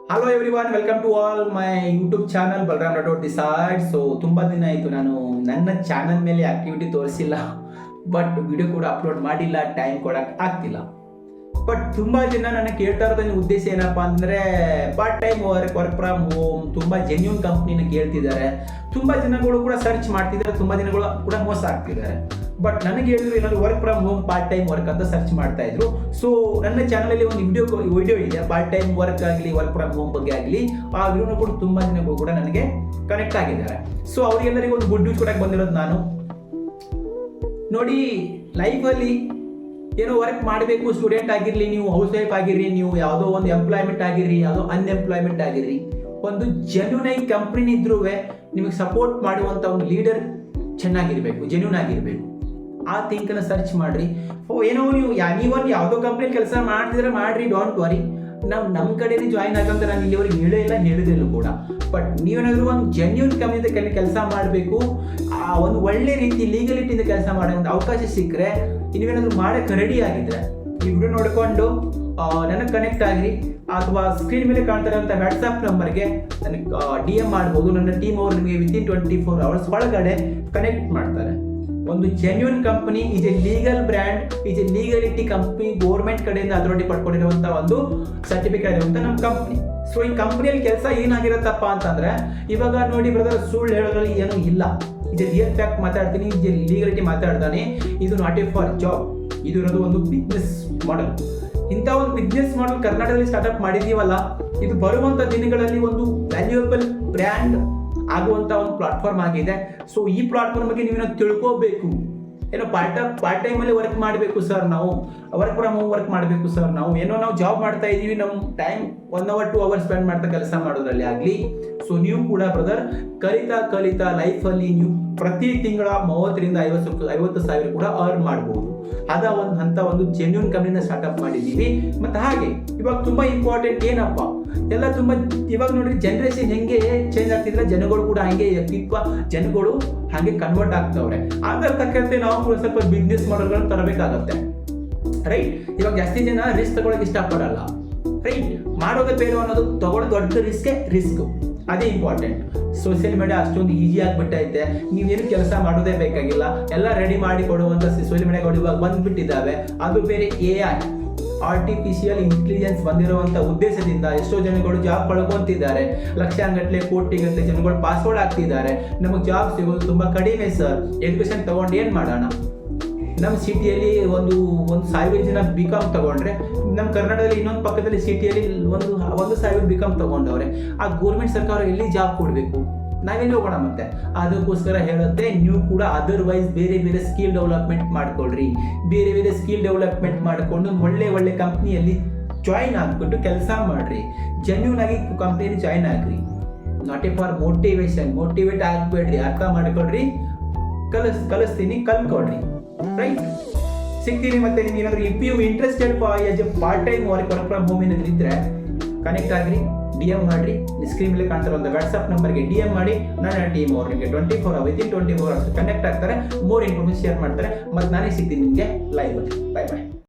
Hello everyone, welcome to all my YouTube channel Balaram Rathod the side. So ತುಂಬ ದಿನ ಆಯಿತು ನಾನು ನನ್ನ ಚಾನಲ್ ಮೇಲೆ ಆಕ್ಟಿವಿಟಿ ತೋರಿಸಿಲ್ಲ, ಬಟ್ ವಿಡಿಯೋ ಕೂಡ ಅಪ್ಲೋಡ್ ಮಾಡಿಲ್ಲ, ಟೈಮ್ ಕೊಡಕ್ಕೆ ಆಗ್ತಿಲ್ಲ. ಬಟ್ ತುಂಬ ಜನ ನನಗೆ ಕೇಳ್ತಾ ಇರೋದನ್ನ ಉದ್ದೇಶ ಏನಪ್ಪ ಅಂದರೆ part time work from home, ತುಂಬ ಜೆನ್ಯೂನ್ ಕಂಪ್ನಿನ ಕೇಳ್ತಿದ್ದಾರೆ. ತುಂಬ ಜನಗಳು ಕೂಡ ಸರ್ಚ್ ಮಾಡ್ತಿದ್ದಾರೆ, ತುಂಬ ಜನಗಳು ಕೂಡ ಮೋಸ ಆಗ್ತಿದ್ದಾರೆ. ಬಟ್ ನನಗೆ ಹೇಳಿದ್ರು ಏನಾದ್ರು work from home part time work ಅಂತ ಸರ್ಚ್ ಮಾಡ್ತಾ ಇದ್ರು. ಸೊ ನನ್ನ ಚಾನಲಲ್ಲಿ ಒಂದು ವಿಡಿಯೋ ಇದೆ, ಪಾರ್ಟ್ ಟೈಮ್ ವರ್ಕ್ ಆಗಲಿ ವರ್ಕ್ ಫ್ರಮ್ ಹೋಮ್ ಬಗ್ಗೆ ಆಗಲಿ. ಆ ವಿಡಿಯೋನ ಕೂಡ ತುಂಬ ಜನಗಳು ಕೂಡ ನನಗೆ ಕನೆಕ್ಟ್ ಆಗಿದ್ದಾರೆ. ಸೊ ಅವರಿಗೆಲ್ಲರಿಗೂ ಒಂದು ಗುಡ್ ನ್ಯೂಸ್ ಕೊಡಕ್ಕೆ ಬಂದಿರೋದು ನಾನು. ನೋಡಿ, ಲೈಫಲ್ಲಿ ಏನೋ ವರ್ಕ್ ಮಾಡಬೇಕು, ಸ್ಟೂಡೆಂಟ್ ಆಗಿರಲಿ, ನೀವು ಹೌಸ್ ವೈಫ್ ಆಗಿರ್ರಿ, ನೀವು ಯಾವುದೋ ಒಂದು ಎಂಪ್ಲಾಯ್ಮೆಂಟ್ ಆಗಿರ್ರಿ, ಯಾವುದೋ ಅನ್ಎಂಪ್ಲಾಯ್ಮೆಂಟ್ ಆಗಿರ್ರಿ, ಒಂದು ಜೆನ್ಯೂನ್ ಆಗಿ ಕಂಪ್ನಿ ಇದ್ರೂ ನಿಮಗೆ ಸಪೋರ್ಟ್ ಮಾಡುವಂಥ ಒಂದು ಲೀಡರ್ ಚೆನ್ನಾಗಿರಬೇಕು, ಜೆನ್ಯೂನ್ ಆಗಿರಬೇಕು. ಆ ಥಿಂಕನ್ನು ಸರ್ಚ್ ಮಾಡಿರಿ. ಏನೋ ನೀವೊಂದು ಯಾವುದೋ ಕಂಪ್ನಿಯಲ್ಲಿ ಕೆಲಸ ಮಾಡ್ತಿದ್ರೆ ಮಾಡಿರಿ, ಡೋಂಟ್ ವರಿ. ನಮ್ಮ ಕಡೆನೇ ಜಾಯಿನ್ ಆಗಂತ ನಾನು ಇಲ್ಲಿವರೆಗೆ ಹೇಳಿದಿಲ್ಲ ಕೂಡ. ಬಟ್ ನೀವೇನಾದರೂ ಒಂದು ಜೆನ್ಯೂನ್ ಕಂಪ್ನಿಯಿಂದ ಕೆಲಸ ಮಾಡಬೇಕು, ಒಂದು ಒಳ್ಳೆ ರೀತಿ ಲೀಗಲಿಟಿಯಿಂದ ಕೆಲಸ ಮಾಡೋಂಥ ಅವಕಾಶ ಸಿಕ್ಕರೆ, ನೀವೇನಾದರೂ ಮಾಡೋಕ್ಕೆ ರೆಡಿ ಆಗಿದ್ರೆ ಈ ವಿಡಿಯೋ ನೋಡಿಕೊಂಡು ನನಗೆ ಕನೆಕ್ಟ್ ಆಗಿರಿ, ಅಥವಾ ಸ್ಕ್ರೀನ್ ಮೇಲೆ ಕಾಣ್ತಾ ಇರೋಂಥ ವಾಟ್ಸಪ್ ನಂಬರ್ಗೆ ನನಗೆ DM ಮಾಡ್ಬೋದು. ನನ್ನ ಟೀಮ್ ಅವರು ನಿಮಗೆ ವಿತಿನ್ 24 hours ಒಳಗಡೆ ಕನೆಕ್ಟ್ ಮಾಡ್ತಾರೆ. ಒಂದು genuine company, is a legal brand, is a legality company, government ಕಡೆಯಿಂದ ಅಥಾರಿಟಿ ಪಡ್ಕೊಂಡಿರುವಂಥ ಒಂದು ಸರ್ಟಿಫಿಕೇಟ್ ಇರುವಂಥ ನಮ್ಮ ಕಂಪ್ನಿ. ಸೊ ಈ ಕಂಪ್ನಿಯಲ್ಲಿ ಕೆಲಸ ಏನಾಗಿರುತ್ತಪ್ಪ ಅಂತಂದ್ರೆ, ಇವಾಗ ನೋಡಿ ಬ್ರದರ್, ಸುಳ್ಳು ಹೇಳೋದ್ರಲ್ಲಿ ಏನೂ ಇಲ್ಲ. ಇದು ರಿಯಲ್ ಫ್ಯಾಕ್ಟ್ ಮಾತಾಡ್ತೀನಿ, ಇದು ಲೀಗಲಿಟಿ ಮಾತಾಡ್ತಾನೆ. ಇದು ನಾಟ್ ಎ ಫಾರ್ ಜಾಬ್, ಇದು ಇರೋದು ಒಂದು ಬಿಸ್ನೆಸ್ ಮಾಡೆಲ್. ಇಂಥ ಒಂದು ಬಿಸ್ನೆಸ್ ಮಾಡೆಲ್ ಕರ್ನಾಟಕದಲ್ಲಿ ಸ್ಟಾರ್ಟ್ಅಪ್ ಮಾಡಿದೀವಲ್ಲ, ಇದು ಬರುವಂಥ ದಿನಗಳಲ್ಲಿ ಒಂದು ವ್ಯಾಲ್ಯೂಯಬಲ್ ಬ್ರ್ಯಾಂಡ್ ಆಗುವಂಥ ಒಂದು ಪ್ಲಾಟ್ಫಾರ್ಮ್ ಆಗಿದೆ. ಸೊ ಈ ಪ್ಲಾಟ್ಫಾರ್ಮ್ ಬಗ್ಗೆ ನೀವೇನೋ ತಿಳ್ಕೋಬೇಕು. ಏನೋ ಪಾರ್ಟ್ ಟೈಮಲ್ಲಿ ವರ್ಕ್ ಮಾಡಬೇಕು ಸರ್, ನಾವು ವರ್ಕ್ ಫ್ರಮ್ ಹೋಮ್ ವರ್ಕ್ ಮಾಡಬೇಕು ಸರ್, ನಾವು ಜಾಬ್ ಮಾಡ್ತಾ ಇದ್ದೀವಿ, ನಮ್ಮ ಟೈಮ್ 1 hour 2 hours ಸ್ಪೆಂಡ್ ಮಾಡ್ತಾ ಕೆಲಸ ಮಾಡೋದ್ರಲ್ಲಿ ಆಗಲಿ. ಸೊ ನೀವು ಕೂಡ ಬ್ರದರ್ ಕಲಿತಾ ಲೈಫಲ್ಲಿ ನೀವು ಪ್ರತಿ ತಿಂಗಳ 30,000 ರಿಂದ 50,000 ಕೂಡ ಅರ್ನ್ ಮಾಡ್ಬೋದು. ಅಂತ ಒಂದು ಜೆನ್ಯೂನ್ ಕಂಪ್ನಿನ ಸ್ಟಾರ್ಟ್ಅಪ್ ಮಾಡಿದ್ದೀವಿ. ಮತ್ತು ಹಾಗೆ ಇವಾಗ ತುಂಬ ಇಂಪಾರ್ಟೆಂಟ್ ಏನಪ್ಪ, ಎಲ್ಲ ತುಂಬ ಇವಾಗ ನೋಡಿ ಜನರೇಷನ್ ಹೆಂಗೆ ಚೇಂಜ್ ಆಗ್ತಿದ್ರೆ, ಜನಗಳು ಕೂಡ ಹಾಗೆ ಜನಗಳು ಹಾಗೆ ಕನ್ವರ್ಟ್ ಆಗ್ತವ್ರೆ. ಅದರ ತಕ್ಕಂತೆ ನಾವು ಕೂಡ ಸ್ವಲ್ಪ ಬಿಸ್ನೆಸ್ ಮಾಡೆಲ್ಗಳನ್ನು ತರಬೇಕಾಗತ್ತೆ, ರೈಟ್? ಇವಾಗ ಜಾಸ್ತಿ ಜನ ರಿಸ್ಕ್ ತಗೊಳಕ್ಕೆ ಇಷ್ಟಪಡಲ್ಲ, ರೈಟ್? ಮಾಡೋದೇ ಬೇಡ ಅನ್ನೋದು, ತಗೊಳ್ಳೋ ದೊಡ್ಡ ರಿಸ್ಕ್ ಅದೇ ಇಂಪಾರ್ಟೆಂಟ್. ಸೋಷಿಯಲ್ ಮೀಡಿಯಾ ಅಷ್ಟೊಂದು ಈಸಿ ಆಗಿಬಿಟ್ಟೈತೆ, ನೀವೇನು ಕೆಲಸ ಮಾಡೋದೇ ಬೇಕಾಗಿಲ್ಲ, ಎಲ್ಲ ರೆಡಿ ಮಾಡಿ ಕೊಡುವಂಥ ಸೋಷಿಯಲ್ ಮೀಡಿಯಾಗಳು ಇವಾಗ ಬಂದ್ಬಿಟ್ಟಿದ್ದಾವೆ. ಅದು ಬೇರೆ AI ಆರ್ಟಿಫಿಷಿಯಲ್ ಇಂಟೆಲಿಜೆನ್ಸ್ ಬಂದಿರುವಂಥ ಉದ್ದೇಶದಿಂದ ಎಷ್ಟೋ ಜನಗಳು ಜಾಬ್ ಕಳ್ಕೊಂತಿದ್ದಾರೆ. ಲಕ್ಷಾಂಗಟ್ಟಲೆ ಕೋಟಿಗಟ್ಟಲೆ ಜನಗಳು ಪಾಸ್ವರ್ಡ್ ಆಗ್ತಿದ್ದಾರೆ. ನಮಗೆ ಜಾಬ್ ಸಿಗೋದು ತುಂಬ ಕಡಿಮೆ ಸರ್. ಎಜುಕೇಷನ್ ತೊಗೊಂಡು ಏನು ಮಾಡೋಣ? ನಮ್ಮ ಸಿಟಿಯಲ್ಲಿ ಒಂದು 1,000 ಜನ BCom ತೊಗೊಂಡ್ರೆ, ನಮ್ಮ ಕರ್ನಾಟಕದಲ್ಲಿ ಇನ್ನೊಂದು ಪಕ್ಕದಲ್ಲಿ ಸಿಟಿಯಲ್ಲಿ 1,000 BCom ತೊಗೊಂಡವ್ರೆ. ಆ ಗೋರ್ಮೆಂಟ್ ಸರ್ಕಾರ ಎಲ್ಲಿ ಜಾಬ್ ಕೊಡಬೇಕು? ನಾವೇನು ಹೋಗೋಣ? ಮತ್ತೆ ಅದಕ್ಕೋಸ್ಕರ ಹೇಳುತ್ತೆ, ನೀವು ಕೂಡ ಅದರ್ವೈಸ್ ಬೇರೆ ಸ್ಕಿಲ್ ಡೆವಲಪ್ಮೆಂಟ್ ಮಾಡ್ಕೊಳ್ರಿ. ಬೇರೆ ಸ್ಕಿಲ್ ಡೆವಲಪ್ಮೆಂಟ್ ಮಾಡಿಕೊಂಡು ಒಳ್ಳೆ ಕಂಪ್ನಿಯಲ್ಲಿ ಜಾಯಿನ್ ಆಗಿಬಿಟ್ಟು ಕೆಲಸ ಮಾಡಿರಿ. ಜೆನ್ಯೂನ್ ಆಗಿ ಕಂಪ್ನಿಯಲ್ಲಿ ಜಾಯಿನ್ ಆಗ್ರಿ. ನಾಟ್ ಎ ಫಾರ್ ಮೋಟಿವೇಟ್ ಆಗಬೇಡ್ರಿ, ಅರ್ಥ ಮಾಡ್ಕೊಳ್ರಿ. ಕಲಿಸ್ತೀನಿ, ಕಲ್ತ್ಕೊಳ್ರಿ, ರೈಟ್? ಸಿಗ್ತೀನಿ. ಮತ್ತೆ ನಿಮ್ಗೆ ಏನಾದರೂ if you interested as a part time work from home ಏನಾದ್ರು ಇದ್ದರೆ ಕನೆಕ್ಟ್ ಆಗಿರಿ, DM ಮಾಡಿರಿ. ಸ್ಕ್ರೀನ್ ಮೇಲೆ ಕಾಣ್ತಿರೋ ಒಂದು ವಾಟ್ಸಪ್ ನಂಬರ್ಗೆ DM ಮಾಡಿ. ನನ್ನ ಟೀಮ್ ಅವ್ರು ನಿಮಗೆ 24 hours ಕನೆಕ್ಟ್ ಆಗ್ತಾರೆ, ಮೋರ್ ಇನ್ಫಾರ್ಮೇಷನ್ ಶೇರ್ ಮಾಡ್ತಾರೆ. ಮತ್ತು ನಾನೇ ಸಿಗ್ತೀನಿ ನಿಮಗೆ ಲೈವ್ ಅಲ್ಲಿ.